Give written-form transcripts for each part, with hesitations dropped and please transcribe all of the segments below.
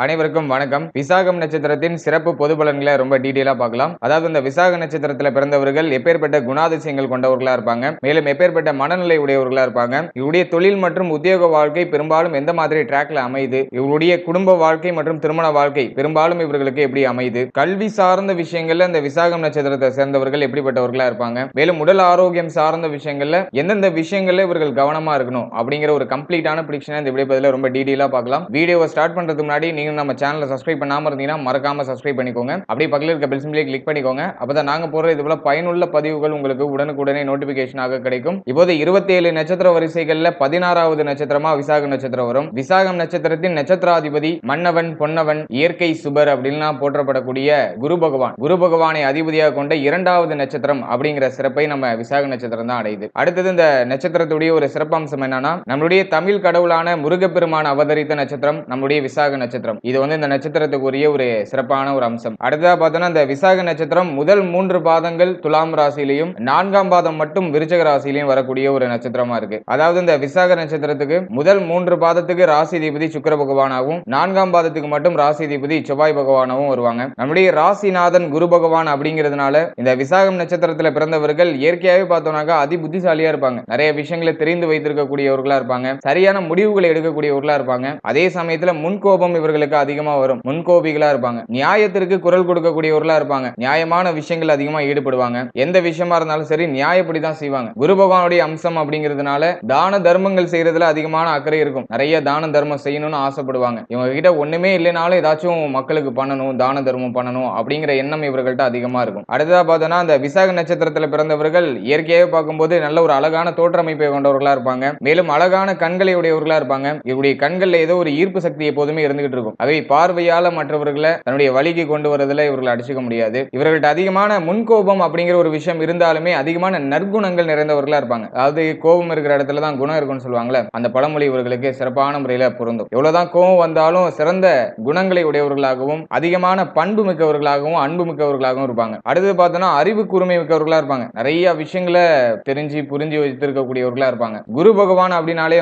அனைவருக்கும் வணக்கம். விசாகம் நட்சத்திரத்தின் சிறப்பு பொது பலன்களை ரொம்ப டீடைலா பார்க்கலாம். அதாவது இந்த விசாக நட்சத்திரத்துல பிறந்தவர்கள் எப்பேற்பட்ட குணாதிசயங்கள் கொண்டவர்களா இருப்பாங்க, மேலும் எப்பேற்பட்ட மனநிலை உடையவர்களா இருப்பாங்க, இவருடைய தொழில் மற்றும் உத்தியோக வாழ்க்கை பெரும்பாலும் எந்த மாதிரி ட்ராக்ல அமையுது, இவருடைய குடும்ப வாழ்க்கை மற்றும் திருமண வாழ்க்கை பெரும்பாலும் இவர்களுக்கு எப்படி அமையுது, கல்வி சார்ந்த விஷயங்கள்ல இந்த விசாகம் நட்சத்திரத்தை சேர்ந்தவர்கள் எப்படிப்பட்டவர்களா இருப்பாங்க, மேலும் உடல் ஆரோக்கியம் சார்ந்த விஷயங்கள்ல எந்தெந்த விஷயங்கள்ல இவர்கள் கவனமா இருக்கணும் அப்படிங்கிற ஒரு கம்ப்ளீட்டான பிரிடிக்ஷனை இந்த வீடியோல ரொம்ப டீடைலா பார்க்கலாம். வீடியோவை ஸ்டார்ட் பண்றதுக்கு முன்னாடி நீங்க நம்ம சேனலை சப்ஸ்கிரைப் பண்ணாம இருந்தீங்கன்னா மறக்காம சப்ஸ்கிரைப் பண்ணிக்கோங்க. அப்படியே பக்கத்துல இருக்க பெல் சிம்பலை கிளிக் பண்ணிக்கோங்க. அப்பதான் நாங்க போற இது போல பயனுள்ள பதிவுகள் உங்களுக்கு உடனுக்குடனே நோட்டிபிகேஷனாக கிடைக்கும். இப்போது 27 நட்சத்திர வரிசைகள்ல 16வது நட்சத்திரமா விசாக நட்சத்திரம் வரும். விசாகம் நட்சத்திரத்தின் நட்சத்திராதிபதி மன்னவன் பொன்னவன் இயற்கை சுபர் அப்படின்னு போற்றப்படக்கூடிய குரு பகவான். குரு பகவானை அதிபதியாக கொண்ட 2வது நட்சத்திரம் அப்படிங்கிற சிறப்பை நம்ம விசாக நட்சத்திரம் தான் அடையுது. அடுத்தது இந்த நட்சத்திரத்துடைய ஒரு சிறப்பம்சம் என்னன்னா, நம்மளுடைய தமிழ் கடவுளான முருகப்பெருமான் அவதரித்த நட்சத்திரம் நம்முடைய விசாக நட்சத்திரம். இது இந்த நட்சத்திரத்துக்குரிய ஒரு சிறப்பான ஒரு அம்சம். அடுத்ததா பார்த்தோம்னா இந்த விசாக நட்சத்திரம் முதல் 3 பாதங்கள் துலாம் ராசியிலையும் 4ஆம் பாதம் மட்டும் விருச்சக ராசியிலையும் வரக்கூடிய ஒரு நட்சத்திரமா இருக்கு. அதாவது இந்த விசாக நட்சத்திரத்துக்கு முதல் 3 பாதத்துக்கு ராசி அதிபதி சுக்கிர பகவானாகவும் 4ஆம் பாதத்துக்கு மட்டும் ராசி அதிபதி செவ்வாய் பகவானாகவும் வருவாங்க. நம்முடைய ராசிநாதன் குரு பகவான் அப்படிங்கிறதுனால இந்த விசாகம் நட்சத்திரத்துல பிறந்தவர்கள் இயற்கையாவே பார்த்தோம்னாக்கா அதி புத்திசாலியா இருப்பாங்க. நிறைய விஷயங்களை தெரிந்து வைத்திருக்கக்கூடியவர்களா இருப்பாங்க. சரியான முடிவுகளை எடுக்கக்கூடியவர்களா இருப்பாங்க. அதே சமயத்துல முன்கோபம் இவர்களுக்கு அதிகமா வரும். முன்கோபிகளா இருப்பாங்க. நியாயத்திற்கு குரல் கொடுக்கக்கூடியவர்களா இருப்பாங்க. நியாயமான விஷயங்கள் அதிகமா ஈடுபடுவாங்க. எந்த விஷயமா இருந்தாலும் சரி நியாயப்படி தான் செய்வாங்க. குரு பகவானுடைய அம்சம் அப்படிங்கிறதுனால தான தர்மங்கள் செய்யறதுல அதிகமான அக்கறை இருக்கும். நிறைய தான தர்மம் செய்யணும்னு ஆசைப்படுவாங்க. இவங்க கிட்ட ஒண்ணுமே இல்லைனாலும் ஏதாச்சும் மக்களுக்கு பண்ணணும், தான தர்மம் பண்ணணும் அப்படிங்கிற எண்ணம் இவர்கள்ட்ட அதிகமா இருக்கும். அடுத்ததா பார்த்தோம்னா இந்த விசாக நட்சத்திரத்துல பிறந்தவர்கள் இயற்கையாக பார்க்கும்போது நல்ல ஒரு அழகான தோற்றமைப்பை கொண்டவர்களா இருப்பாங்க. மேலும் அழகான கண்களை உடையவர்களா இருப்பாங்க. இவருடைய கண்கள்ல ஏதோ ஒரு ஈர்ப்பு சக்தி எப்போதுமே இருந்துகிட்டு இருக்கும். அவை பார்வையால மற்றவர்களை தன்னுடைய வழிக்கு கொண்டு வரதுல இவர்கள் அடிச்சுக்க முடியாது. இவர்கள்ட்ட அதிகமான முன்கோபம் அப்படிங்கிற ஒரு விஷயம் இருந்தாலுமே அதிகமான நற்குணங்கள் நிறைந்தவர்களா இருப்பாங்க. அதாவது கோபம் இருக்கிற இடத்துல தான் குணம் இருக்கும்னு சொல்லுவாங்கல்ல, அந்த பழமொழி இவர்களுக்கு சிறப்பான முறையில பொருந்தும். எவ்வளவுதான் கோபம் வந்தாலும் சிறந்த குணங்களை உடையவர்களாகவும் அதிகமான பண்பு மிக்கவர்களாகவும் அன்பு மிக்கவர்களாகவும் இருப்பாங்க. அடுத்து பார்த்தோம்னா அறிவு கூர்மை மிக்கவர்களா இருப்பாங்க. நிறைய விஷயங்களை தெரிஞ்சு புரிஞ்சு வைத்திருக்கக்கூடியவர்களா இருப்பாங்க. குரு பகவான் அப்படின்னாலே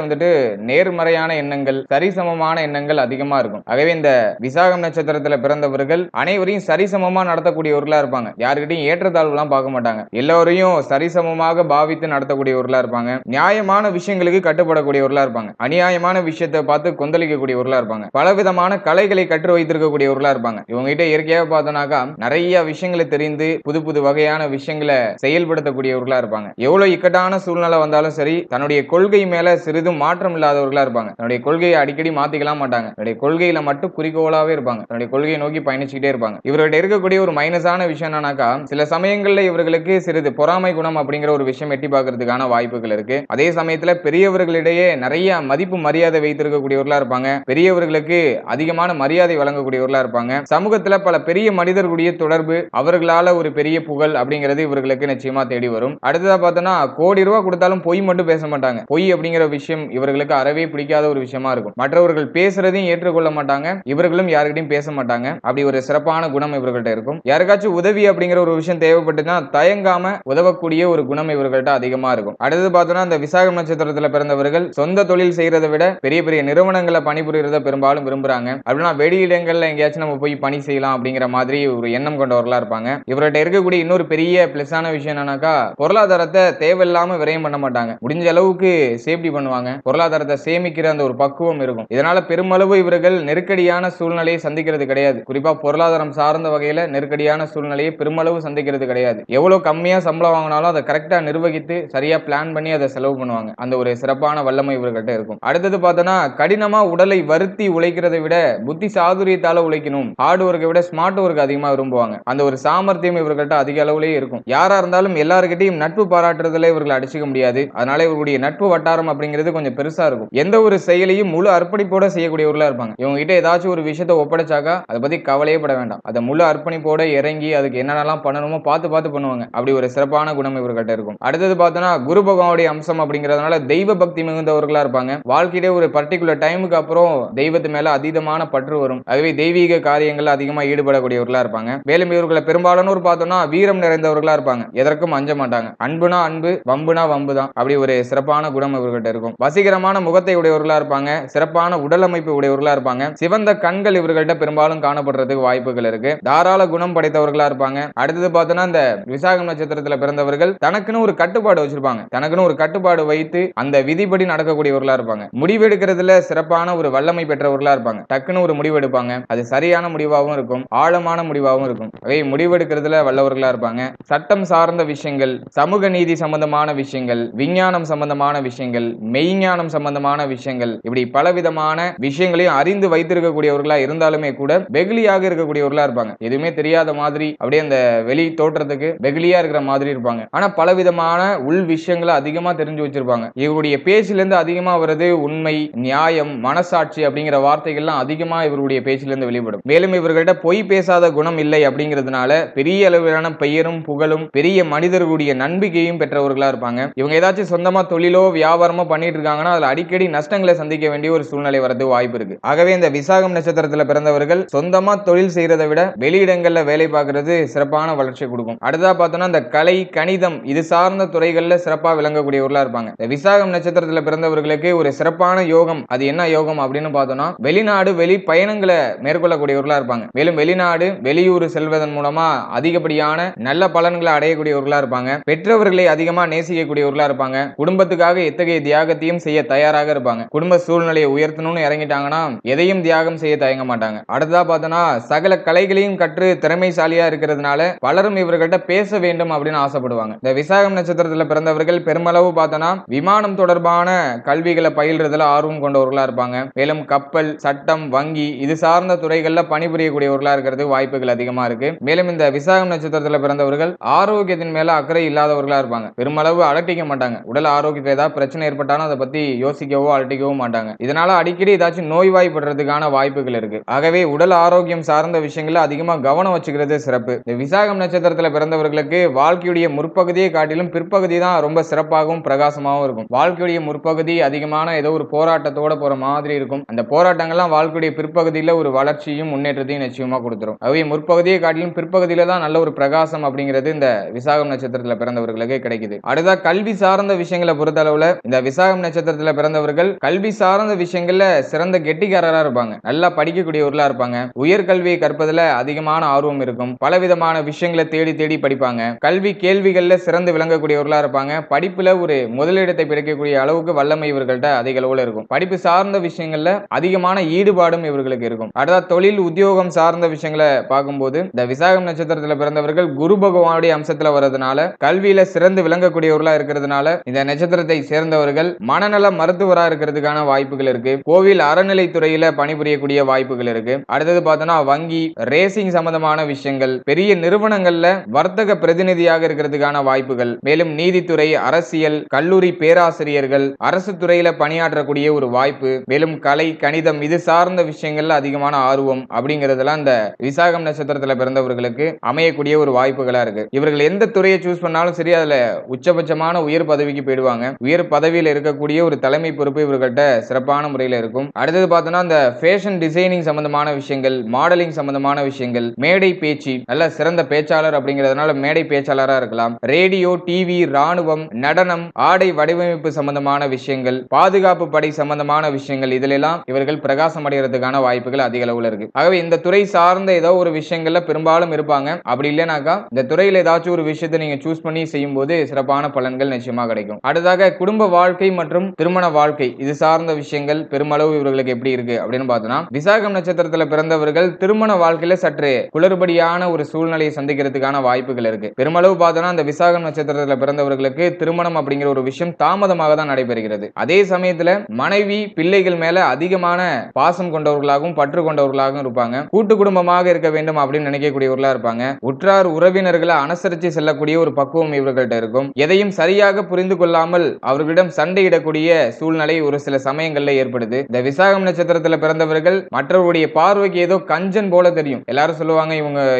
நேர்மறையான எண்ணங்கள், சரிசமமான எண்ணங்கள் அதிகமா இருக்கும். ஆகவே இந்த விசாகம் நட்சத்திரத்துல பிறந்தவர்கள் அனைவரையும் சரிசமமா நடத்தக்கூடியவர்களா இருப்பாங்க. யாருக்கிட்டையும் ஏற்றத்தாழ்வுலாம் பார்க்க மாட்டாங்க. எல்லோரையும் சரிசமமாக பாவித்து நடத்தக்கூடியவர்களா இருப்பாங்க. நியாயமான விஷயங்களுக்கு கட்டுப்படக்கூடியவர்களா இருப்பாங்க. அநியாயமான விஷயத்தை பார்த்து கொந்தளிக்கக்கூடியவர்களா இருப்பாங்க. பலவிதமான கலைகளை கற்று வைத்திருக்கக்கூடியவர்களா இருப்பாங்க. இவங்க கிட்ட இயற்கையாக பார்த்தோம்னாக்கா நிறைய விஷயங்களை தெரிந்து புது புது வகையான விஷயங்களை செயல்படுத்தக்கூடியவர்களா இருப்பாங்க. எவ்வளவு இக்கட்டான சூழ்நிலை வந்தாலும் சரி தன்னுடைய கொள்கை மேல சிறிதும் மாற்றம் இல்லாதவர்களா இருப்பாங்க. தன்னுடைய கொள்கையை அடிக்கடி மாத்திக்கலாம் மாட்டாங்க. தன்னுடைய கொள்கையில மட்டும் குறிக்கோளாவே இருப்பாங்க. தன்னுடைய கொள்கையை நோக்கி பயணிச்சுக்கிட்டே இருப்பாங்க. இவர்கிட்ட இருக்கக்கூடிய ஒரு மைனஸான விஷயம் என்னன்னாக்கா சில சமயங்கள்ல இவர்களுக்கு சிறிது பொறாமை குணம் அப்படிங்கிற ஒரு விஷயம் எட்டி பார்க்கறதுக்கான வாய்ப்புகள் இருக்கு. அதே சமயத்துல பெரியவர்களிடையே நிறைய மதிப்பு மரியாதை வைத்திருக்கக்கூடியவர்களா இருப்பாங்க. பெரியவர்களுக்கு அதிகமான மரியாதை வழங்கக்கூடியவர்களா இருப்பாங்க. சமூகத்துல பல பெரிய மனிதர்களுடைய தொடர்பு, அவர்களால ஒரு பெரிய புகழ் அப்படிங்கிறது இவர்களுக்கு நிச்சயமா தேடி வரும். அடுத்ததா பார்த்தோம்னா கோடி ரூபாய் கொடுத்தாலும் பொய் மட்டும் பேச மாட்டாங்க. பொய் அப்படிங்கிற விஷயம் இவர்களுக்கு அறவே பிடிக்காத ஒரு விஷயமா இருக்கும். மற்றவர்கள் பேசுறதையும் ஏற்றுக்கொள்ள மாட்டாங்க. இவர்களும் யாருக்கிட்டையும் பேச மாட்டாங்க. அப்படி ஒரு சிறப்பான குணம் இவர்கள்ட்ட இருக்கும். யாருக்காச்சும் உதவி அப்படிங்கிற ஒரு விஷயம் தேவைப்பட்டுனா தயங்காம உதவக்கூடிய ஒரு குணம் இவர்கள்ட்ட அதிகமா இருக்கும். அடுத்து பார்த்தோம்னா இந்த விசாகம் நட்சத்திரத்துல பிறந்தவர்கள் சொந்த தொழில் செய்யறதை விட பெரிய பெரிய நிறுவனங்களை பணிபுரியறத பெரும்பாலும் விரும்புறாங்க. அப்படின்னா வெளியிடங்கள்ல எங்கேயாச்சும் நம்ம போய் பணி செய்யலாம் அப்படிங்கிற மாதிரி ஒரு எண்ணம் கொண்டவர்களா இருப்பாங்க. இவர்கிட்ட இருக்கக்கூடிய இன்னொரு பெரிய பிளஸான விஷயம் என்னன்னாக்கா பொருளாதாரத்தை தேவையில்லாம விரயம் பண்ண மாட்டாங்க. முடிஞ்ச அளவுக்கு சேஃப்டி பண்ணுவாங்க. பொருளாதாரத்தை சேமிக்கிற அந்த ஒரு பக்குவம் இருக்கும். இதனால பெருமளவு இவர்கள் நெருக்கடியான சூழ்நிலையை சந்திக்கிறது கிடையாது. குறிப்பா பொருளாதாரம் சார்ந்த வகையில நெருக்கடியான சூழ்நிலையை பெருமளவு சந்திக்கிறது கிடையாது. எவ்வளவு கம்மியா சம்பளம் வாங்கினாலும் அதை கரெக்டா நிர்வகித்து சரியா பிளான் பண்ணி அதை செலவு பண்ணுவாங்க. அந்த ஒரு சிறப்பான வல்லமை இவர்கிட்ட இருக்கும். அடுத்தது பார்த்தோம்னா கடினமா உடலை வருத்தி உழைக்கிறதை விட புத்தி சாதுரியத்தால உழைக்கணும். ஹார்ட் ஒர்க்கை விட ஸ்மார்ட் ஒர்க் அதிகமா விரும்புவாங்க. அந்த ஒரு சாமர்த்தியம் இவர்கள்ட்ட அதிக அளவுலேயே இருக்கும். யாரா இருந்தாலும் எல்லாருக்கிட்டையும் நட்பு பாராட்டுறதுல இவர்கள் அடிச்சுக்க முடியாது. அதனால இவருடைய நட்பு வட்டாரம் அப்படிங்கிறது கொஞ்சம் பெருசா இருக்கும். எந்த ஒரு செயலையும் முழு அர்ப்பணிப்போட செய்யக்கூடியவர்களா இருப்பாங்க. இவங்க கிட்ட ஏதாச்சும் ஒரு விஷயத்தை ஒப்படைச்சாக்கா அதை பத்தி கவலையே பட வேண்டாம். அதை முழு அர்ப்பணிப்போட இறங்கி அதுக்கு என்னென்னலாம் பண்ணணுமோ பார்த்து பார்த்து பண்ணுவாங்க. அப்படி ஒரு சிறப்பான குணம் இவர்கிட்ட இருக்கும். அடுத்தது பார்த்தோம்னா குரு பகவானுடைய அம்சம் அப்படிங்கிறதுனால தெய்வ பக்தி மிகுந்தவர்களா இருப்பாங்க. வாழ்க்கையிலே ஒரு பர்டிகுலர் டைமுக்கு அப்புறம் தெய்வத்து மேல அதீதமான பற்று வரும். அதுவே தெய்வீக காரியங்கள் அதிகமா ஈடுபடக்கூடியவர்களா இருப்பாங்க. மேலும் இவர்களை பெரும்பாலானோர் பார்த்தோம்னா வீரம் நிறைந்தவர்களா இருப்பாங்க. எதற்கும் அஞ்ச மாட்டாங்க. அன்புனா அன்பு, வம்புனா வம்பு தான். அப்படி ஒரு சிறப்பான குணம் இவர்கிட்ட இருக்கும். வசீகரமான முகத்தை உடையவர்களா இருப்பாங்க. சிறப்பான உடல் அமைப்பு உடையவர்களா இருப்பாங்க. சிவந்த கண்கள் இவர்கள்ட்ட பெரும்பாலும் காணப்படுறதுக்கு வாய்ப்புகள் இருக்கு. தாராள குணம் படைத்தவர்களா இருப்பாங்க. அடுத்தது பார்த்தோம்னா இந்த விசாகம் நட்சத்திரத்துல பிறந்தவர்கள் தனக்குன்னு ஒரு கட்டுப்பாடு வச்சிருப்பாங்க. தனக்குன்னு ஒரு கட்டுப்பாடு வைத்து அந்த விதிப்படி நடக்கக்கூடியவர்களா இருப்பாங்க. முடிவெடுக்கிறதுல சிறப்பான ஒரு வல்லமை பெற்றவர்களா இருப்பாங்க. டக்குன்னு ஒரு முடிவு எடுப்பாங்க. அது சரியான முடிவாகவும் இருக்கும், ஆழமான முடிவாகவும் இருக்கும். முடிவெடுக்கிறதுல வல்லவர்களா இருப்பாங்க. சட்டம் சார்ந்த விஷயங்கள், சமூக நீதி சம்பந்தமான விஷயங்கள், விஞ்ஞானம் சம்பந்தமான விஷயங்கள், மெய்ஞானம் சம்பந்தமான விஷயங்கள், இப்படி பலவிதமான விஷயங்களையும் அறிந்து வைத்திருக்கக்கூடியவர்களா இருந்தாலுமே கூட வெகுளியாக இருக்கக்கூடியவர்களா இருப்பாங்க. எதுவுமே தெரியாத மாதிரி அப்படியே அந்த வெளி தோற்றத்துக்கு வெகுளியா இருக்கிற மாதிரி இருப்பாங்க. ஆனா பலவிதமான உள் விஷயங்களை அதிகமா தெரிஞ்சு வச்சிருப்பாங்க. இவருடைய பேச்சிலிருந்து அதிகமா வருது உண்மை, நியாயம், மனசாட்சி அப்படிங்கிற வார்த்தைகள்லாம் அதிகமா இவருடைய பேச்சிலிருந்து வெளிப்படும். மேலும் இவர்கிட்ட பொய் பேசாத குணம் இல்லை அப்படிங்கிறதுனால பெரிய அளவிலான பெயரும் புகழும் பெரிய மனிதர்களுடைய நம்பிக்கையும் பெற்றவர்களா இருப்பாங்க. இவங்க ஏதாச்சும் சொந்தமா தொழிலோ வியாபாரமோ பண்ணிட்டு இருக்காங்கன்னா அதுல அடிக்கடி நஷ்டங்களை சந்திக்க வேண்டிய ஒரு சூழ்நிலை வரது வாய்ப்பு இருக்கு. ஆகவே இந்த விசாகம் நட்சத்திரத்துல பிறந்தவர்கள் சொந்தமா தொழில் செய்யறதை விட வெளியிடங்கள்ல வேலை பார்க்கிறது சிறப்பான வளர்ச்சி கொடுக்கும். அடுத்தா பார்த்தோம்னா இந்த கலை, கணிதம் இது சார்ந்த துறைகள்ல சிறப்பா விளங்கக்கூடியவர்களா இருப்பாங்க. இந்த விசாகம் நட்சத்திரத்துல பிறந்தவர்களுக்கு ஒரு சிறப்பான யோகம், அது என்ன யோகம் அப்படின்னு பார்த்தோம்னா வெளிநாடு வெளி பயணங்களை மேற்கொள்ளக்கூடியவர்களா இருப்பாங்க. மேலும் வெளிநாடு வெளியூர் செல்வதன் மூலமா அதிகப்படியான நல்ல பலன்களை அடையக்கூடியவர்களா இருப்பாங்க. பெற்றவர்களை அதிகமா நேசிக்கக்கூடியவர்களா இருப்பாங்க. குடும்பத்துக்காக எத்தகைய தியாகத்தையும் செய்ய தயாராக இருப்பாங்க. குடும்ப சூழ்நிலையை உயர்த்தணும்னு இறங்கிட்டாங்கன்னா எதையும் தியாகம் செய்ய தயங்க மாட்டாங்க. அடுத்ததா பார்த்தோம்னா சகல கலைகளையும் கற்று திறமைசாலியா இருக்கிறதுனால பலரும் இவர்கள்ட்ட பேச வேண்டும் அப்படின்னு ஆசைப்படுவாங்க. இந்த விசாகம் நட்சத்திரத்துல பிறந்தவர்கள் பெருமளவு பார்த்தோம்னா விமானம் தொடர்பான கல்விகளை பயில்றதுல ஆர்வம் கொண்டவர்களா இருப்பாங்க. மேலும் கப்பல், சட்டம், வங்கி இது சார்ந்த துறைகள்ல பணிபுரியக்கூடியவர்களா இருக்கிறது வாய்ப்புகள் அதிகமா இருக்கு. மேலும் இந்த விசாகம் நட்சத்திரத்துல பிறந்தவர்கள் ஆரோக்கியத்தின் மேல அக்கறை இல்லாதவர்களா இருப்பாங்க. பெருமளவு அலட்டிக்க மாட்டாங்க. உடல் ஆரோக்கியத்தில் ஏதாவது பிரச்சனை ஏற்பட்டாலும் அதை பத்தி யோசிக்கவோ அலட்டிக்கவோ மாட்டாங்க. இதனால அடிக்கடி ஏதாச்சும் நோய்வாய்ப்படுறதுக்கான வாய்ப்புகள் இருக்கு. ஆகவே உடல் ஆரோக்கியம் சார்ந்த விஷயங்கள்ல அதிகமா கவனம் வச்சுக்கிறது சிறப்பு. இந்த விசாகம் நட்சத்திரத்துல பிறந்தவர்களுக்கு வாழ்க்கையுடைய முற்பகுதியை காட்டிலும் பிற்பகுதி தான் ரொம்ப சிறப்பாகவும் பிரகாசமாகவும் இருக்கும். வாழ்க்கையுடைய முற்பகுதி அதிகமான ஏதோ ஒரு போராட்டத்தோட போற மாதிரி இருக்கும். அந்த போராட்டங்கள்லாம் வாழ்க்கையுடைய பிற்பகுதியில ஒரு வளர்ச்சியும் முன்னேற்றத்தையும் நிச்சயமா கொடுத்துரும். அவை முற்பகுதியை காட்டிலும் பிற்பகுதியில தான் நல்ல ஒரு பிரகாசம் அப்படிங்கிறது இந்த விசாகம் நட்சத்திரத்துல பிறந்தவர்களுக்கு கிடைக்குது. அடுத்த கல்வி சார்ந்த விஷயங்களை பொறுத்தளவுல இந்த விசாகம் நட்சத்திரத்துல பிறந்தவர்கள் கல்வி சார்ந்த விஷயங்கள்ல சிறந்த கெட்டிக்காரரா இருப்பாங்க. நல்லா படிக்கக்கூடியவர்களா இருப்பாங்க. உயர்கல்வியை கற்பதுல அதிகமான ஆர்வம் இருக்கும். பலவிதமான விஷயங்களை தேடி தேடி படிப்பாங்க. கல்வி கேள்விகள்ல சிறந்து விளங்கக்கூடியவர்களா இருப்பாங்க. படிப்புல ஒரு முதலிடத்தை பிடிக்கக்கூடிய அளவுக்கு வல்லமை இவர்கள்ட்ட அதிக அளவுல இருக்கும். படிப்பு சார்ந்த விஷயங்கள்ல அதிகமான ஈடுபாடும் இவர்களுக்கு இருக்கும். அடுத்த தொழில் உத்தியோகம் சார்ந்த விஷயங்களை பார்க்கும்போது இந்த விசாகம் நட்சத்திரத்துல பிறந்தவர்கள் குரு பகவானுடைய அம்சத்துல வர்றதுனால கல்வியில சிறந்து விளங்கக்கூடியவர்களா இருக்கிறதுனால இந்த நட்சத்திரத்தை சேர்ந்தவர்கள் மனநல மருத்துவரா இருக்கிறதுக்கான வாய்ப்புகள் இருக்கு. கோவில் அறநிலைத்துறையில பணிபுரியக்கூடிய வாய்ப்புகள் இருக்கு. அடுத்தது பார்த்தோம்னா வங்கி, ரேசிங் சம்பந்தமான விஷயங்கள், பெரிய நிறுவனங்கள்ல வர்த்தக பிரதிநிதியாக இருக்கிறதுக்கான வாய்ப்புகள், மேலும் நீதித்துறை, அரசியல், கல்லூரி பேராசிரியர்கள், அரசு துறையில பணியாற்றக்கூடிய ஒரு வாய்ப்பு, மேலும் கலை, கணிதம் இது சார்ந்த விஷயங்கள்ல அதிகமான ஆர்வம் அப்படிங்கிறதுலாம் இந்த விசாகம் நட்சத்திரத்துல பிறந்தவர்களுக்கு அமையக்கூடிய ஒரு வாய்ப்புகளா இருக்கு. இவர்கள் எந்த துறையை சூஸ் பண்ணாலும் சரி அதுல உச்சபட்சமான உயர் பதவிக்கு போயிடுவாங்க. உயர் பதவியில் இருக்கக்கூடிய ஒரு தலைமை பொறுப்பு இவர்கள்ட்ட சிறப்பான முறையில் இருக்கும். அடுத்தது பார்த்தோம்னா இந்த ஃபேஷன் டிசைனிங் சம்பந்தமான விஷயங்கள், மாடலிங் சம்பந்தமான விஷயங்கள், மேடை பேச்சு, நல்ல சிறந்த பேச்சாளர் அப்படிங்கிறதுனால மேடை பேச்சாளரா இருக்கலாம். ரேடியோ, டிவி, ராணுவம், நடனம், ஆடை வடிவமைப்பு சம்பந்தமான விஷயங்கள், பாதுகாப்பு படை சம்பந்தமான விஷயங்கள், இதிலெல்லாம் இவர்கள் பிரகாசம் அடைகிறதுக்கான வாய்ப்புகள் அதிக அளவுல இருக்கு. ஆகவே இந்த துறை சார்ந்த ஏதோ ஒரு விஷயங்கள்ல பெரும்பாலும் இருப்பாங்க. அப்படி இல்லைனாக்கா இந்த துறையில ஏதாச்சும் ஒரு விஷயத்தை நீங்க சூஸ் பண்ணி செய்யும் போது சிறப்பான பலன்கள் நிச்சயமா கிடைக்கும். அடுத்ததாக குடும்ப வாழ்க்கை மற்றும் திருமண வாழ்க்கை இது சார்ந்த விஷயங்கள் பெருமளவு இவர்களுக்கு எப்படி இருக்கு அப்படின்னு பார்த்தோம்னா விசாகம் நட்சத்திரத்துல பிறந்தவர்கள் திருமண வாழ்க்கையில சற்று குளறுபடியான ஒரு சூழ்நிலையை சந்திக்கிறதுக்கான வாய்ப்புகள் இருக்கு. பெருமளவு பார்த்தோம்னா இந்த விசாகம் நட்சத்திரத்துல பிறந்தவர்களுக்கு திருமணம் அப்படிங்கிற ஒரு விஷயம் தாமதமாக தான் நடைபெறுகிறது. அதே சமயத்துல மனைவி, பிள்ளைகள் மேல அதிகமான பாசம் கொண்டவர்களாகவும் பற்று கொண்டவர்களாகவும் இருப்பாங்க. கூட்டு குடும்பமாக இருக்க வேண்டும் அப்படின்னு நினைக்கக்கூடியவர்களா இருப்பாங்க. உற்றார் உறவினர்களை அனுசரித்து செல்லக்கூடிய ஒரு பக்குவம் இவர்கள்ட்ட இருக்கும். எதையும் சரியாக புரிந்து கொள்ளாமல் அவர்களிடம் சண்டையிடக்கூடிய சூழ்நிலை ஒரு சில சமயங்கள்ல ஏற்படுது. இந்த விசாகம் நட்சத்திரத்துல பிறந்தவர்கள் மற்றவருடைய பார்வைக்கு ஏதோ கஞ்சன் போல தெரியும். எல்லாரும் சொல்லுவாங்க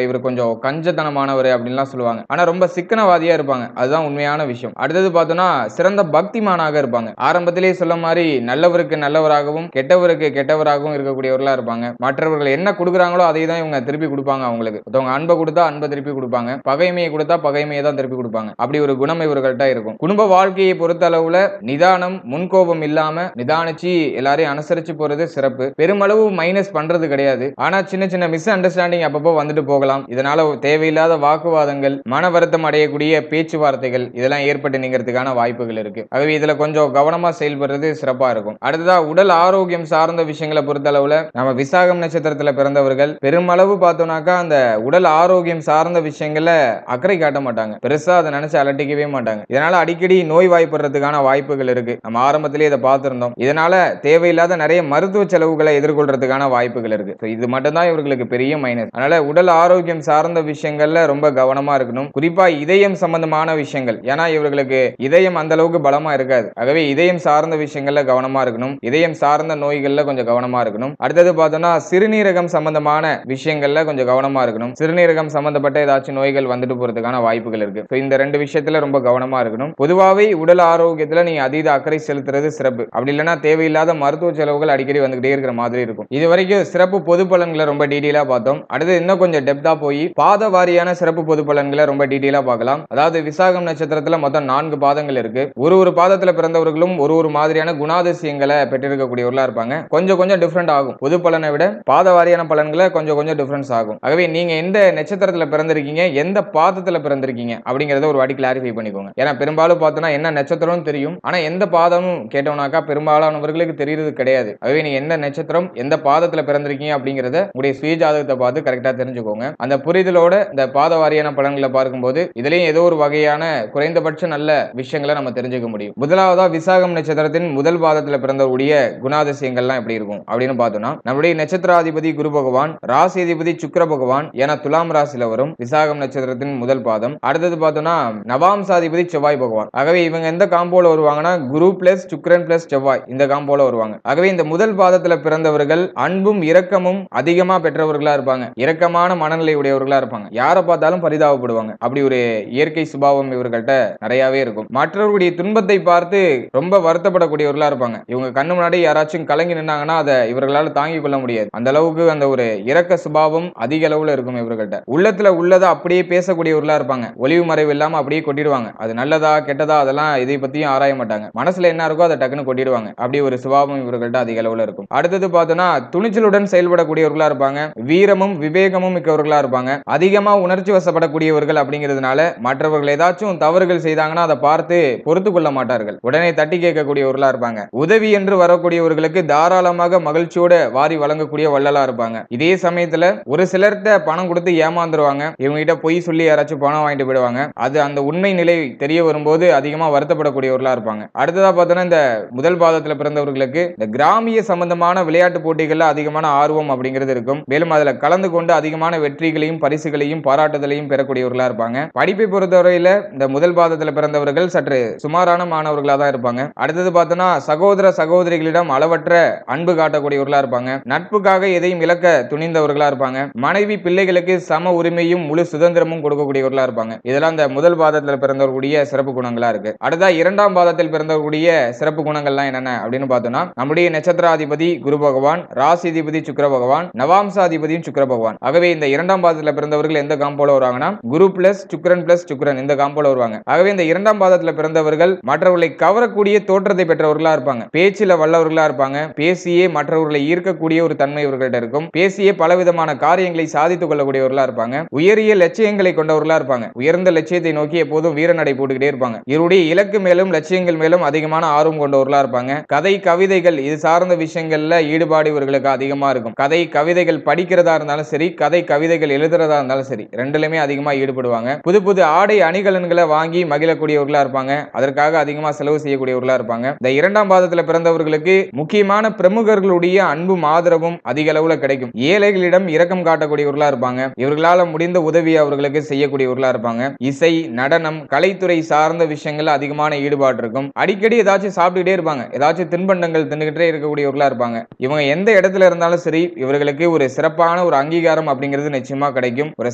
இவர் கொஞ்சம் கஞ்சத்தனமானவர் அப்படின்லாம் சொல்லுவாங்க. ஆனா ரொம்ப சிக்கனவாதியா இருப்பாங்க. அதுதான் உண்மையான விஷயம். அடுத்தது பார்த்தோம்னா சிறந்த பக்திமானாக இருப்பாங்க. ஆரம்பத்திலேயே சொல்ல மாதிரி நல்லவருக்கு நல்லவராகவும் கெட்டவருக்கு கெட்டவராகவும் இருக்கக்கூடியவர்களா இருப்பாங்க. மற்றவர்கள் என்ன கொடுக்குறாங்களோ அதை தான் இவங்க திருப்பி கொடுப்பாங்க. அவங்களுக்கு ஒருத்தவங்க அன்பை கொடுத்தா அன்பை திருப்பி கொடுப்பாங்க, பகைமையை கொடுத்தா பகைமையை தான் திருப்பி கொடுப்பாங்க. அப்படி ஒரு குணம் இவர்கள்ட்ட இருக்கும். குடும்ப வாழ்க்கையை பொறுத்த அளவுல நிதானம், முன்கோபம் இல்லாம நிதானிச்சு எல்லாரையும் அனுசரிச்சு போறது சிறப்பு. பெருமளவு மைனஸ் பண்றது கிடையாது. ஆனா சின்ன சின்ன மிஸ் அண்டர்ஸ்டாண்டிங் அப்பப்போ வந்துட்டு போகலாம். இதனால தேவையில்லாத வாக்குவாதங்கள், மன வருத்தம் அடையக்கூடிய பேச்சுவார்த்தைகள் இதெல்லாம் ஏற்பட்டு நீங்கிறதுக்கான வாய்ப்புகள் இருக்கு. ஆகவே இதுல கொஞ்சம் கவனமா செயல்படுறது சிறப்பா இருக்கும். அடுத்ததா உடல் ஆரோக்கியம் சார்ந்த விஷயங்களை பொறுத்தளவுல நம்ம விசாகம் நட்சத்திரத்துல பிறந்தவர்கள் பெருமளவு பார்த்தோம்னாக்கா அந்த உடல் ஆரோக்கியம் சார்ந்த விஷயங்களை அக்கறை காட்ட மாட்டாங்க. பெருசா அதை நினைச்சு அலட்டிக்கவே மாட்டாங்க. இதனால அடிக்கடி நோய் வாய்ப்படுறதுக்கான வாய்ப்புகள் இருக்கு. நம்ம ஆரம்பத்திலேயே இதை பார்த்திருந்தோம். இதனால தேவையில்லாத நிறைய மருத்துவ செலவுகளை எதிர்கொள்றதுக்கான வாய்ப்புகள் இருக்கு. இது மட்டும் தான் இவர்களுக்கு பெரிய மைனஸ். அதனால உடல் ஆரோக்கியம் சார்ந்த விஷயங்கள்ல ரொம்ப கவனமா இருக்கணும். குறிப்பா இதயம் சம்பந்தமான விஷயங்கள். ஏன்னா இவர்களுக்கு இதயம் அந்த அளவுக்கு பலமா இருக்காது. ஆகவே இதயம் சார்ந்த விஷயங்கள்ல கவனமா இருக்கணும். இதயம் சார்ந்த நோய்கள்ல கொஞ்சம் கவனமா இருக்கணும். அடுத்தது பார்த்தோம்னா சிறுநீரகம் சம்பந்தமான விஷயங்கள்ல கொஞ்சம் கவனமா இருக்கணும். சிறுநீரகம் சம்பந்தப்பட்ட ஏதாச்சும் நோய்கள் வந்துட்டு போறதுக்கான வாய்ப்புகள் இருக்கு. இந்த ரெண்டு விஷயத்துல ரொம்ப கவனமா இருக்கணும். பொதுவாகவே உடல் ஆரோக்கியத்துல நீங்க அதீத அக்கறை செலுத்துறது சிறப்பு. அப்படி இல்லைன்னா தேவையில்லாத மருத்துவ செலவுகள் அடிக்கடி வந்துகிட்டே இருக்கிற மாதிரி இருக்கும். இது வரைக்கும் சிறப்பு பொது பலன்களை ரொம்ப டீடைலா பார்த்தோம். அடுத்து இன்னும் கொஞ்சம் டெப்தா போய் பாத வாரியான சிறப்பு பொது பலன்களை ரொம்ப டீடைலா பார்க்கலாம். அதாவது விசாகம் நட்சத்திரத்துல மொத்தம் 4 பாதங்கள் இருக்கு. ஒரு பாதத்துல பிறந்தவர்களும் ஒரு மாதிரியான குணாதிசயங்களை பெற்றிருக்கக்கூடியவர்களா இருப்பாங்க. கொஞ்சம் கொஞ்சம் டிஃபரெண்ட் ஆகும். பொது பலனை விட பாத வாரியான பலன்களை கொஞ்சம் கொஞ்சம் டிஃபரன்ஸ் ஆகும். ஆகவே நீங்க எந்த நட்சத்திரத்துல பிறந்திருக்கீங்க, எந்த பாதத்துல பிறந்திருக்கீங்க அப்படிங்கறத ஒரு வாட்டி கிளாரிஃபை பண்ணிக்கோங்க. ஏன்னா பெரும்பாலும் பார்த்தோம்னா என்ன நட்சத்திரம் தெரியும், ஆனா எந்த பாதமும் கேட்டோம்னாக்கா பெரும்பாலானவர்களுக்கு தெரியுது கிடையாது. ஆகவே நீங்க எந்த நட்சத்திரம் எந்த பாதத்துல பிறந்திருக்கீங்க அப்படிங்கறத உங்களுடைய சுய ஜாதகத்தை பார்த்து கரெக்டா தெரிஞ்சுக்கோங்க. அந்த புரிதலோட இந்த பாத வாரியான பலன்களை பார்க்கும்போது இதுலயும் ஏதோ ஒரு வகையான குறைந்தபட்ச நல்ல விஷயங்களை நம்ம தெரிஞ்சுக்க முடியும். முதலாவதா விசாகம் நட்சத்திரத்தின் முதல் பாதத்துல பிறந்தவருடைய குணாதிசயங்கள்லாம் எப்படி இருக்கும் அப்படின்னு பார்த்தோம்னா, நம்முடைய நட்சத்திராதிபதி குரு பகவான், ராசி அதிபதி சுக்கிர பகவான் என துலாம் ராசியில வரும் விசாகம் நட்சத்திரத்தின் முதல் பாதம். அடுத்தது பார்த்தோம்னா நவாம்சாதிபதி செவ்வாய் பகவான். ஆகவே இவங்க எந்த காம்போல வருவாங்கன்னா குரு பிளஸ் சுக்கிரன் பிளஸ் செவ்வாய் இந்த காம்போல வருவாங்க. ஆகவே இந்த முதல் பாதத்துல பிறந்தவர்கள் அன்பும் இரக்கமும் அதிகமா பெற்றவர்களா இருப்பாங்க. இரக்கமான மனநிலை உடையவர்களா இருப்பாங்க. யாரை பார்த்தாலும் பரிதாபப்படுவாங்க. அப்படி ஒரு இயற்கை சுபாவம் இவர்கள்ட்ட நிறையவே இருக்கும். மற்றவர்களுடைய துன்பத்தை பார்த்து ரொம்ப வருத்தப்படக்கூடியவர்களா இருப்பாங்க. இவங்க கண்ணு முன்னாடி யாராச்சும் கலங்கி நின்னாங்கன்னா அதை இவர்களால் தாங்கிக் கொள்ள முடியாது. அந்த அளவுக்கு அந்த ஒரு இரக்க சுபாவம் அதிக அளவுல இருக்கும் இவர்கள்ட்ட. உள்ளத்துல உள்ளதை அப்படியே பேசக்கூடியவர்களா இருப்பாங்க. ஒளிவு மறைவு இல்லாம அப்படியே கொட்டிடுவாங்க. அது நல்லதா கெட்டதா அதெல்லாம் இதை பத்தியும் ஆராய மாட்டாங்க. மனசுல என்ன இருக்கோ அதை டக்குன்னு கொட்டிடுவாங்க. அப்படி ஒரு சுபாவம் இவர்கள்ட்ட அதிக அளவுல இருக்கும். அடுத்தது பார்த்தோம்னா துணிச்சலுடன் செயல்படக்கூடியவர்களா இருப்பாங்க. வீரமும் விவேகமும் மிக்கவர்களா இருப்பாங்க. அதிகமா உணர்ச்சி வசப்படக்கூடியவர்கள் அப்படிங்கிறதுனால மற்றவர்கள் ஏதாச்சும் தவறுகள் செய்தாங்கன்னா அதை பார்த்து பொறுத்து கொள்ள மாட்டார்கள். உடனே தட்டி கேட்கக்கூடியவர்களா இருப்பாங்க. உதவி என்று வரக்கூடியவர்களுக்கு தாராளமாக மகிழ்ச்சியோட வாரி வழங்கக்கூடிய வள்ளலா இருப்பாங்க. இதே சமயத்துல ஒரு சிலர்கிட்ட பணம் கொடுத்து ஏமாந்துருவாங்க. இவங்க கிட்ட பொய் சொல்லி யாராச்சும் பணம் வாங்கிட்டு போயிடுவாங்க. அது அந்த உண்மை நிலை தெரிய வரும்போது அதிகமா வருத்தப்படக்கூடியவர்களா இருப்பாங்க. அடுத்ததா பார்த்தோம்னா இந்த முதல் பாதத்துல பிறந்தவர்களுக்கு இந்த கிராமிய சம்பந்தமான விளையாட்டு போட்டிகள்ல அதிகமான ஆர்வம் அப்படிங்கிறது இருக்கும். மேலும் அதுல கலந்து கொண்டு அதிகமான வெற்றிகளையும் பரிசுகளையும் பாராட்டுதலையும் பெறக்கூடியவர்களா இருப்பாங்க. படிப்பை பொறுத்தவரையில இந்த முதல் பாதத்துல பிறந்தவர்கள் சற்று சுமாரான மாணவர்களா தான் இருப்பாங்க. அடுத்தது பார்த்தோம்னா சகோதர சகோதரிகளிடம் அளவற்ற அன்பு காட்டக்கூடியவர்களா இருப்பாங்க. நட்புக்காக எதையும் இழக்க துணிந்தவர்களா இருப்பாங்க. மனைவி பிள்ளைகளுக்கு சம உரிமையும் முழு சுதந்திரமும் கொடுக்கக்கூடியவர்களா இருப்பாங்க. இதெல்லாம் இந்த முதல் பாதத்தில் பிறந்தவர்களுடைய சிறப்பு குணங்களா இருக்கு. அடுத்தா இரண்டாம் பாதத்தில் பிறந்தவர்களுடைய சிறப்பு குணங்கள்லாம் என்னென்ன அப்படின்னு பார்த்தோம்னா, நம்முடைய நட்சத்திராதிபதி குரு பகவான், ராசிதிபதி சுக்கிர பகவான், நவாம்சாதிபதியும் சுக்கிர பகவான். ஆகவே இந்த இரண்டாம் பாதத்தில் பிறந்தவர்கள் எந்த காம்போல வருவாங்கன்னா குரு பிளஸ் சுக்கிரன் பிளஸ் சுக்கிரன் இந்த காம்போல வருவாங்க. ஆகவே இந்த இரண்டாம் பாதத்தில் பிறந்தவர்கள் மற்றவர்களை கவரக்கூடிய தோற்றத்தை பெற்றவர்களா இருப்பாங்க. பேச்சில வல்லவர்களா இருப்பாங்க. பேசியே மற்றவர்களை ஈர்க்கக்கூடிய ஒரு தன்மை இவர்கள்ட்ட இருக்கும். பேசியே பலவிதமான காரியங்களை சாதித்துக் கொள்ளக்கூடியவர்களா இருப்பாங்க. உயரிய லட்சியங்களை கொண்டவர்களா இருப்பாங்க. உயர்ந்த லட்சியத்தை நோக்கி எப்போதும் வீரநடை போட்டுக்கிட்டே இருப்பாங்க. இவருடைய இலக்கு மேலும் லட்சியங்கள் மேலும் அதிகமான ஆர்வம் கொண்டவர்களா இருப்பாங்க. கதை கவிதைகள் இது சார்ந்த விஷயங்கள்ல ஈடுபாடு இவர்களுக்கு அதிகமா இருக்கும். கதை கவிதைகள் படிக்கிறதா இருந்தாலும் சரி, கதை கவிதைகள் எழுதுறதா இருந்தாலும் சரி, ரெண்டுலயுமே அதிகமா ஈடுபடுவாங்க. புது புது ஆடை அணிகலன்களை வாங்கி மகிழக்கூடியவர்களா இருப்பாங்க. அதற்காக அதிகமா செலவு செய்யக்கூடியவர்களா இருப்பாங்க. இந்த இரண்டாம் பாதத்துல பிறந்தவர்களுக்கு முக்கியமான பிரமுகர்களுடைய அன்பும் ஆதரவும் அதிக அளவுல கிடைக்கும். ஏழைகளிடம் இரக்கம் காட்டக்கூடியவர்களா இருப்பாங்க. இவர்களால முடிந்த உதவி அவர்களுக்கு செய்யக்கூடியவர்களா இருப்பாங்க. இசை, நடனம், கலைத்துறை சார்ந்த விஷயங்கள்ல அதிகமான ஈடுபாடு இருக்கும். அடிக்கடி ஏதாச்சும் சாப்பிட்டுட்டே இருப்பாங்க. ஏதாச்சும் தின்பண்டங்கள் தின்னுகிட்டே இருக்கக்கூடியவர்களா இருப்பாங்க. இவங்க எந்த இடத்துல இருந்தாலும் சரி, இவர்களுக்கு ஒரு சிறப்பான ஒரு அங்கீகாரம் அப்படிங்கிறது நிச்சயமா கிடைக்கும். ஒரு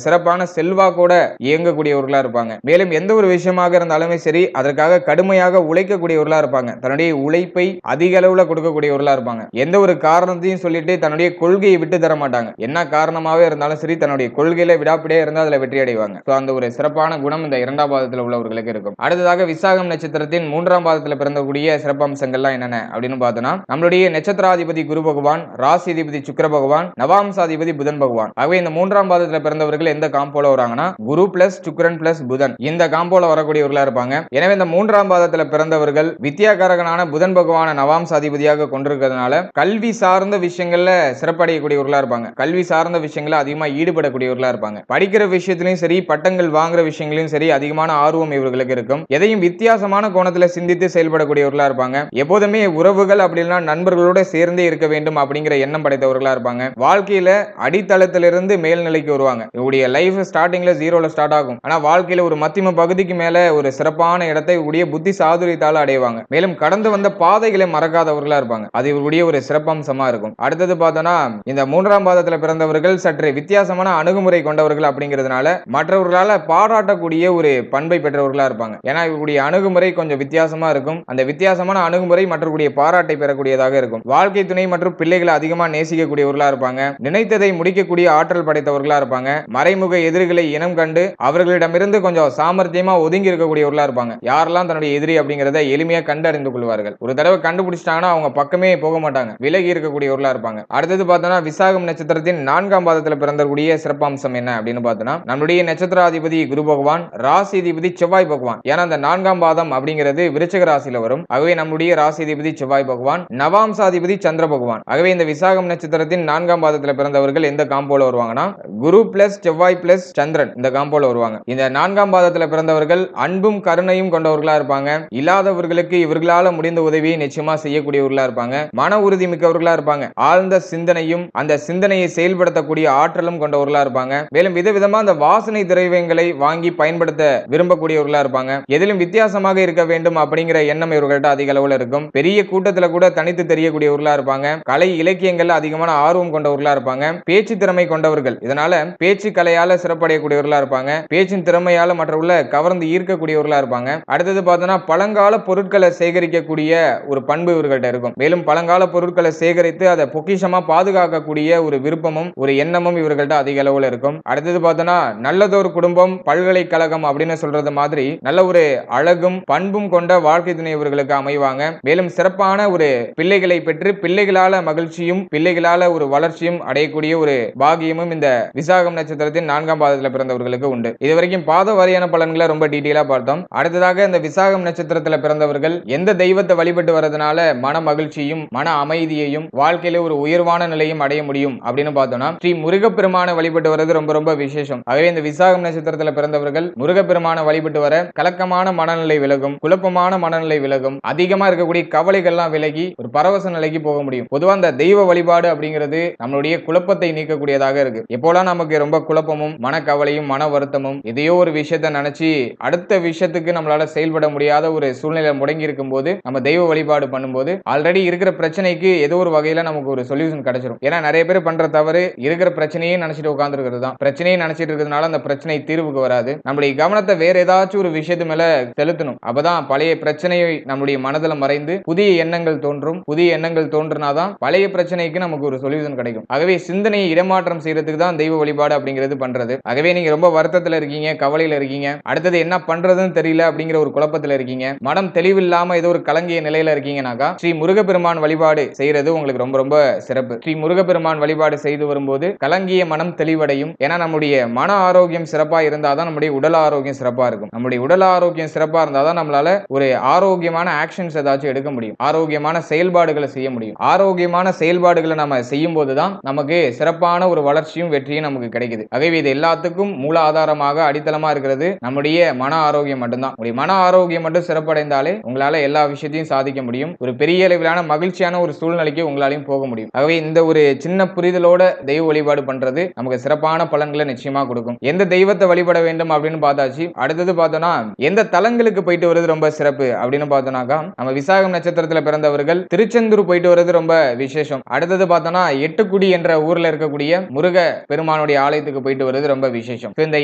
சிறப்பான செல்வாக்கோட இயங்கக்கூடியவர்களா இருப்பாங்க. மேலும் எந்த ஒரு விஷயமாக இருந்தாலுமே சரி, அதற்காக கடுமையாக உழைக்கக்கூடியவர்களா இருப்பாங்க. தன்னுடைய உழைப்பை அதிக அளவுல கொடுக்கக்கூடியவர்களா இருப்பாங்க. எந்த ஒரு காரணத்தையும் சொல்லிட்டு தன்னுடைய கொள்கையை விட்டு தர மாட்டாங்க. என்ன காரணமாவே இருந்தாலும் சரி, தன்னுடைய கொள்கையில விடாப்பிடியே இருந்தா அதுல வெற்றி அடைவாங்க. அந்த ஒரு சிறப்பான குணம் இந்த இரண்டாம் பாதத்தில் உள்ளவர்களுக்கு இருக்கும். அடுத்ததாக விசாகம் நட்சத்திரத்தின் மூன்றாம் பாதத்தில் பிறந்தக்கூடிய சிறப்பம்சங்கள்லாம் என்னென்ன அப்படின்னு பார்த்தோம்னா, நம்மளுடைய நட்சத்திராதிபதி குரு பகவான், ராசி அதிபதி சுக்கிர பகவான், நவாம்சாதிபதி புதன் பகவான். ஆகவே இந்த மூன்றாம் பாதத்துல பிறந்தவர்கள் எந்த காம்போல வராங்கன்னா குரு பிளஸ் சுக்கிரன் பிளஸ் புதன் இந்த காம்போல வரக்கூடியவர்களா இருப்பாங்க. எனவே இந்த மூன்றாம் பாதத்துல பிறந்தவர்கள் வித்யாகாரகனான புதன் பகவான நவாம்சாதிபதியாக கொண்டிருக்கிறதுனால கல்வி சார்ந்த விஷயங்கள்ல சிறப்படையக்கூடியவர்களா இருப்பாங்க. கல்வி சார்ந்த விஷயங்கள்ல அதிகமா ஈடுபடக்கூடியவர்களா இருப்பாங்க. படிக்கிற விஷயத்திலையும் சரி, பட்டங்கள் வாங்குற விஷயங்களையும் சரி அதிகமான ஆர்வம் இவர்களுக்கு இருக்கும். எதையும் வித்தியாசமான கோணத்துல சிந்தித்து செயல்படக்கூடியவர்களா இருப்பாங்க. எப்போதுமே உறவுகள் அப்படின்னா நண்பர்களோட சேர்ந்தே இருக்க வேண்டும் அப்படிங்கிற எண்ணம் படைத்தவர்களா இருப்பாங்க. வாழ்க்கையில அடித்தளத்திலிருந்து மேல்நிலைக்கு வருவாங்க. இவருடைய லைஃப் ஸ்டார்டிங்ல ஜீரோல ஸ்டார்ட் ஆகும். ஆனா வாழ்க்கையில ஒரு மத்தியம பகுதிக்கு மேல ஒரு சிறப்பான இடத்தை இவருடைய புத்தி சாதுரியத்தால அடைவாங்க. மேலும் கடந்து வந்த பாதைகளை மறக்காதவர்களா இருப்பாங்க. அது இவருடைய ஒரு சிறப்பம்சமா இருக்கும். அடுத்தது பார்த்தோம்னா இந்த மூன்றாம் பாதத்துல பிறந்தவர்கள் சற்று வித்தியாசமான அணுகுமுறை கொண்டவர்கள் அப்படிங்கிறதுனால மற்றவர்களால பாராட்டக்கூடிய ஒரு பண்பை பெற்றவர்களா இருப்பாங்க. ஏன்னா இவருடைய அணுகுமுறை கொஞ்சம் வித்தியாசமா இருக்கும். அந்த வித்தியாசமான அணுகுமுறை மற்றவர்களுடைய பாராட்டை பெறக்கூடியதாக இருக்கும். வாழ்க்கை துணை மற்றும் பிள்ளைகளை அதிகமா நேசிக்கக்கூடியவர்களா இருப்பாங்க. நினைத்ததை முடிக்கக்கூடிய ஆற்றல் படைத்தவர்களா இருப்பாங்க. மறைமுக எதிரிகளை இனம் கண்டு அவர்களிடமிருந்து கொஞ்சம் சாமர்த்தியமா ஒதுங்கி இருக்கக்கூடியவர்களா இருப்பாங்க. யாரெல்லாம் தன்னுடைய எதிரி அப்படிங்கறத எளிமையா கண்டறிந்து கொள்வார்கள். ஒரு தடவை கண்டுபிடிச்சிட்டாங்கன்னா அவங்க பக்கமே போக மாட்டாங்க. விலகி இருக்கக்கூடியவர்களா இருப்பாங்க. அடுத்தது பார்த்தோம்னா விசாகம் நட்சத்திரத்தின் 4ஆம் பாதத்தில் பிறந்தக்கூடிய சிறப்பம்சம் என்ன அப்படின்னு பார்த்தோம்னா நம்முடைய நட்சத்திராதிபதி குரு பகவான், ராசி அதிபதி செவ்வாய் பகவான். ஏன்னா அந்த 4ஆம் பாதம் அப்படிங்கிறது விருச்சிக ராசியில வரும். ஆகவே நம்முடைய ராசி அதிபதி செவ்வாய் பகவான், நவாம்சாதிபதி சந்திர பகவான். ஆகவே இந்த விசாகம் நட்சத்திரத்தின் 4ஆம் பாதத்தில் பிறந்தவர்கள் எந்த காம்போல வருவாங்கன்னா குரு பிளஸ் செவ்வாய் பிளஸ் சந்திரன் இந்த காம்போல வருவாங்க. இந்த 4ஆம் பாதத்தில் பிறந்தவர்கள் அன்பும் கருணையும் கொண்டவர்களா இருப்பாங்க. இல்லாதவர்களுக்கு இவர்களால முடிந்த உதவியை நிச்சயமா செய்யக்கூடியவர்களா இருப்பாங்க. மன உறுதி மிக்கவர்களா இருப்பாங்க. ஆழ்ந்த சிந்தனையும் அந்த சிந்தனையை செயல்படுத்தக்கூடிய ஆற்றலும் கொண்டவர்களா இருப்பாங்க. மேலும் விதவிதமா அந்த வாசனை திரவியங்களை வாங்கி பயன்படுத்த விரும்பக்கூடியவர்களா இருப்பாங்க. எதிலும் வித்தியாசமாக இருக்க வேண்டும் அப்படிங்கிற எண்ணம் இவர்கள்ட்ட அதிக அளவுல இருக்கும். பெரிய கூட்டத்துல கூட தனித்து தெரியக்கூடியவர்களா இருப்பாங்க. கலை இலக்கியங்கள்ல அதிகமான ஆர்வம் கொண்டவர்களா இருப்பாங்க. பேச்சு திறமை கொண்டவர்கள். இதனால பேச்சு கலையால சிறப்படையக்கூடியவர்களா இருப்பாங்க. பேச்சின் திறமையால மற்றவர்களை கவர்ந்து ஈர்க்கக்கூடியவர்களா இருப்பாங்க. அடுத்தது பார்த்தோம்னா பழங்கால பொருட்களை சேகரிக்கக்கூடிய ஒரு பண்பு இவர்கள்ட்ட இருக்கும். மேலும் பழங்கால பொருட்களை சேகரித்து அதை பொக்கிஷமா பாதுகாக்கக்கூடிய ஒரு விருப்பமும் ஒரு எண்ணமும் இவர்கள்ட்ட அதிக அளவுல இருக்கும். அடுத்தது பார்த்தோம்னா நல்லதொரு குடும்பம் பல்கலைக்கழகம் அப்படின்னு சொல்றது மாதிரி நல்ல ஒரு அழகும் பண்பும் கொண்ட வாழ்க்கை துணை இவர்களுக்கு அமைவாங்க. மேலும் சிறப்பான ஒரு பிள்ளைகளை பெற்று பிள்ளைகளால மகிழ்ச்சியும் பிள்ளைகளால ஒரு வளர்ச்சியும் அடையக்கூடிய ஒரு பாகியமும் இந்த விசாகம் நட்சத்திரத்தின் 4ஆம் பாதத்தில் பிறந்தவர்களுக்கு உண்டு. இதுவரைக்கும் பாத வாரியான பலன்களை ரொம்ப டீடைலா பார்த்தோம். அடுத்ததாக இந்த விசாகம் நட்சத்திரத்தில் பிறந்தவர்கள் எந்த தெய்வத்தை வழிபட்டு வரதுனால மன மகிழ்ச்சியும் மன அமைதியையும் வாழ்க்கையில ஒரு உயர்வான நிலையும் அடைய முடியும் அப்படின்னு பார்த்தோம்னா ஸ்ரீ முருகப்பெருமான வழிபட்டு வரது ரொம்ப ரொம்ப விசேஷம். ஆகவே இந்த விசாகம் நட்சத்திரத்தில் பிறந்தவர்கள் முருகப்பெருமான வழிபட்டு வர கலக்கமான மனநிலை விலகும், குழப்பமான மனநிலை விலகும், அதிகமா இருக்கக்கூடிய கவலைகள்லாம் விலகி ஒரு பரவச நிலைக்கு போக முடியும். பொதுவா அந்த தெய்வ வழிபாடு அப்படிங்கிறது நம்மளுடைய குழப்பத்தை நீக்கக்கூடியதாக இருக்கு. எப்போலாம் நமக்கு ரொம்ப குழப்பமும் மனக்கவலையும் மன வருத்தமும் எதையோ ஒரு விஷயத்தை நினைச்சு அடுத்த விஷயத்துக்கு நம்மளால செயல்பட முடியாத ஒரு சூழ்நிலை முடங்கி இருக்கும் போது நம்ம தெய்வ வழிபாடு பண்ணும்போது ஆல்ரெடி இருக்கிற பிரச்சனைக்கு ஏதோ ஒரு வகையில நமக்கு ஒரு சொல்யூஷன் கிடைச்சிடும். ஏன்னா நிறைய பேர் பண்ற தவறு இருக்கிற பிரச்சனையே நினைச்சிட்டு உட்கார்ந்து இருக்கிறது தான். பிரச்சனையை நினைச்சிட்டு இருக்கிறதுனால அந்த பிரச்சனை தீர்வுக்கு வராது. நம்முடைய கவனத்தை வேற ஏதாச்சும் ஒரு விஷயத்து மேல செலுத்தணும். அப்பதான் பழைய பிரச்சனையை நம்முடைய மனதில் மறைந்து புதிய எண்ணங்கள் தோன்றும். புதிய எண்ணங்கள் தோன்றினாதான் பழைய பிரச்சனைக்கு நமக்கு ஒரு சொல்யூஷன் கிடைக்கும். ஆகவே சிந்தனையை இடமாற்றம் செய்யறதுக்கு தான் தெய்வ வழிபாடு அப்படிங்கிறது பண்றது. ஆகவே நீங்க ரொம்ப வருத்தத்துல இருக்கீங்க, கவலையில இருக்கீங்க, அடுத்தது என்ன பண்றதுன்னு தெரியல அப்படிங்கிற ஒரு குழப்பத்துல இருக்கீங்க, மனம் தெளிவில்லாம ஏதோ ஒரு கலங்கிய நிலையில இருக்கீங்கன்னாக்கா ஸ்ரீ முருகப்பெருமான் வழிபாடு செய்யறது உங்களுக்கு ரொம்ப ரொம்ப சிறப்பு. ஸ்ரீ முருகப்பெருமான் வழிபாடு செய்து வரும்போது கலங்கிய மனம் தெளிவடையும். ஏன்னா நம்முடைய மன ஆரோக்கியம் சிறப்பா இருந்தாதான் நம்முடைய உடல் ஆரோக்கியம் சிறப்பா இருக்கும். நம்முடைய உடல் ஆரோக்கியம் சிறப்பா இருந்தாதான் நம்மளால ஒரு ஆரோக்கியமான ஆக்ஷன்ஸ் ஏதாச்சும் எடுக்க முடியும். ஆரோக்கியமான செயல்பாடுகளை செய்ய முடியும். ஆரோக்கியமான செயல்பாடுகளை நம்ம செய்யும் போதுதான் நமக்கு சிறப்பான ஒரு வளர்ச்சியும் வெற்றியும் நமக்கு கிடைக்குது. ஆகவே இது எல்லாத்துக்கும் மூல ஆதாரமாக அடித்தளமா இருக்கிறது நம்முடைய மன ஆரோக்கியம் மட்டும்தான். உங்களுடைய மன ஆரோக்கியம் மட்டும் சிறப்படைந்தாலே உங்களால எல்லா விஷயத்தையும் சாதிக்க முடியும். ஒரு பெரிய அளவிலான மகிழ்ச்சியான ஒரு சூழ்நிலைக்கு உங்களாலையும் போக முடியும். ஆகவே இந்த ஒரு சின்ன புரிதலோட தெய்வ வழிபாடு பண்றது நமக்கு சிறப்பான பலன்களை நிச்சயமா கொடுக்கும். எந்த தெய்வத்தை வழிபட வேண்டும் அப்படின்னு பார்த்தாச்சு. அடுத்தது பார்த்தோம்னா எந்த தலங்களுக்கு போயிட்டு வருது ரொம்ப சிறப்பு அப்படின்னு பார்த்தோம்னாக்கா நம்ம விசாகம் நட்சத்திரத்தில் பிறந்தவர்கள் திருச்செந்தூர் போயிட்டு வருது ரொம்ப விசேஷம். அடுத்தது பார்த்தோம்னா எட்டுக்குடி என்ற ஊர்ல இருக்கக்கூடிய முருக பெருமானுடைய ஆலயத்துக்கு போயிட்டு வருது ரொம்ப விசேஷம். இந்த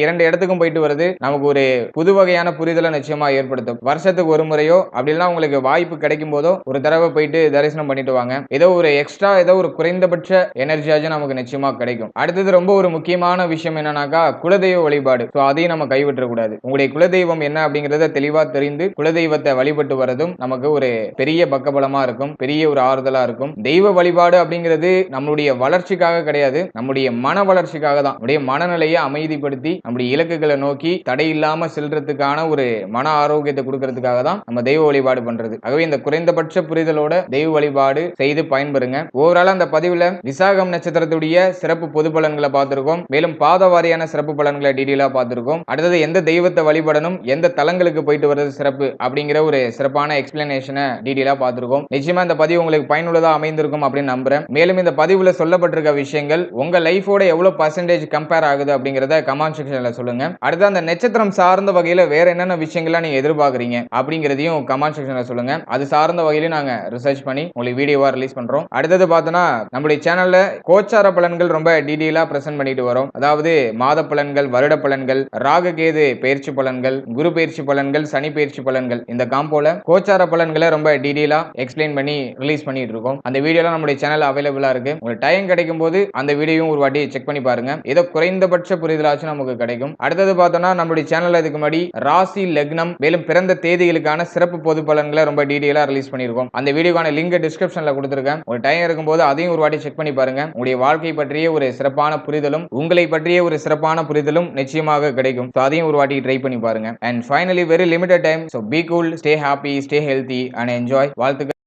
இரண்டு இடத்துக்கும் போயிட்டு வருது நமக்கு ஒரு புது வகையான புரிதலை நிச்சயமா ஏற்படுத்தும். வருஷத்துக்கு ஒரு முறையோ அப்படின்னா உங்களுக்கு வாய்ப்பு கிடைக்கும் போதோ ஒரு தடவை போயிட்டு தரிசனம் பண்ணிட்டு வாங்க. ஏதோ ஒரு எக்ஸ்ட்ரா ஏதோ ஒரு குறைந்தபட்ச எனர்ஜியாச்சும் நமக்கு நிச்சயமா கிடைக்கும். அடுத்தது ரொம்ப ஒரு முக்கியமான விஷயம் என்னன்னாக்கா குலதெய்வ வழிபாடு. அதையும் நம்ம கைவிட்ட கூடாது. உங்களுடைய குலதெய்வம் என்ன அப்படிங்கறத தெளிவா தெரிந்து குலதெய்வத்தை வழிபட்டு வரதும் நமக்கு ஒரு பெரிய பக்கபலமா இருக்கும், பெரிய ஒரு ஆறுதலா இருக்கும். தெய்வ தெய்வ வழிபாடு அப்படிங்கிறது நம்மளுடைய வளர்ச்சிக்காக கிடையாது, நம்முடைய மன வளர்ச்சிக்காக தான். நம்முடைய மனநிலையை அமைதிப்படுத்தி நம்முடைய இலக்குகளை நோக்கி தடை இல்லாம செல்றதுக்கான ஒரு மன ஆரோக்கியத்தை கொடுக்கறதுக்காக தான் நம்ம தெய்வ வழிபாடு பண்றது. ஆகவே இந்த குறைந்தபட்ச புரிதலோட தெய்வ வழிபாடு செய்து பயன்பெறுங்க. ஓவரால் அந்த பதிவுல விசாகம் நட்சத்திரத்துடைய சிறப்பு பொது பலன்களை பார்த்திருக்கோம். மேலும் பாத வாரியான சிறப்பு பலன்களை டீடைலா பார்த்திருக்கோம். அடுத்தது எந்த தெய்வத்தை வழிபடணும், எந்த தலங்களுக்கு போயிட்டு வர்றது சிறப்பு அப்படிங்கிற ஒரு சிறப்பான எக்ஸ்பிளனேஷனை டீடைலா பார்த்திருக்கோம். நிச்சயமா இந்த பதிவு உங்களுக்கு பயனுள்ளதா அமைந்திருக்கும் அப்படின்னு நம்புறேன். மேலும் இந்த பதிவுல சொல்லப்பட்டிருக்க விஷயங்கள் உங்க லைஃபோட எவ்வளவு பர்சன்டேஜ் கம்பேர் ஆகுது அப்படிங்கறத கமெண்ட் செக்ஷன்ல சொல்லுங்க. அடுத்து அந்த நட்சத்திரம் சார்ந்த வகையில வேற என்னென்ன விஷயங்கள்லாம் நீங்க எதிர்பார்க்கறீங்க அப்படிங்கறதையும் கமெண்ட் செக்ஷன்ல சொல்லுங்க. அது சார்ந்த வகையில நாங்க ரிசர்ச் பண்ணி உங்களுக்கு வீடியோவா ரிலீஸ் பண்றோம். அடுத்தது பார்த்தோம்னா நம்முடைய சேனல்ல கோச்சார பலன்கள் ரொம்ப டீடைலா பிரசன்ட் பண்ணிட்டு வரோம். அதாவது மாத பலன்கள், வருட பலன்கள், ராகு கேது பயிற்சி பலன்கள், குரு பயிற்சி பலன்கள், சனி பயிற்சி பலன்கள், இந்த காம்போல கோச்சார பலன்களை ரொம்ப டீடைலா எக்ஸ்பிளைன் பண்ணி ரிலீஸ் பண்ணிட்டு இருக்கோம். அந்த வீடியோலாம் நம்முடைய சேனல் அவைலபிளா இருக்கு. உங்களுக்கு டைம் கிடைக்கும் போது அந்த வீடியோவும் ஒரு வாட்டி செக் பண்ணி பாருங்க. ஏதோ குறைந்தபட்ச புரிதலாச்சும் நமக்கு கிடைக்கும். அடுத்தது பார்த்தோம்னா நம்முடைய சேனல்ல இதுக்கு முன்னாடி ராசி, லக்னம், மேலும் பிறந்த தேதிகளுக்கான சிறப்பு பொது பலன்களை ரொம்ப டீடைலா ரிலீஸ் பண்ணியிருக்கோம். அந்த வீடியோக்கான லிங்க் டிஸ்கிரிப்ஷன்ல கொடுத்திருக்கேன். ஒரு டைம் இருக்கும்போது அதையும் ஒரு வாட்டி செக் பண்ணி பாருங்க. உங்களுடைய வாழ்க்கை பற்றிய ஒரு சிறப்பான புரிதலும் உங்களை பற்றிய ஒரு சிறப்பான புரிதலும் நிச்சயமாக கிடைக்கும். அதையும் ஒரு வாட்டி ட்ரை பண்ணி பாருங்க. And finally very limited time. So be cool, stay happy, stay healthy and enjoy. வாழ்த்துக்கள்.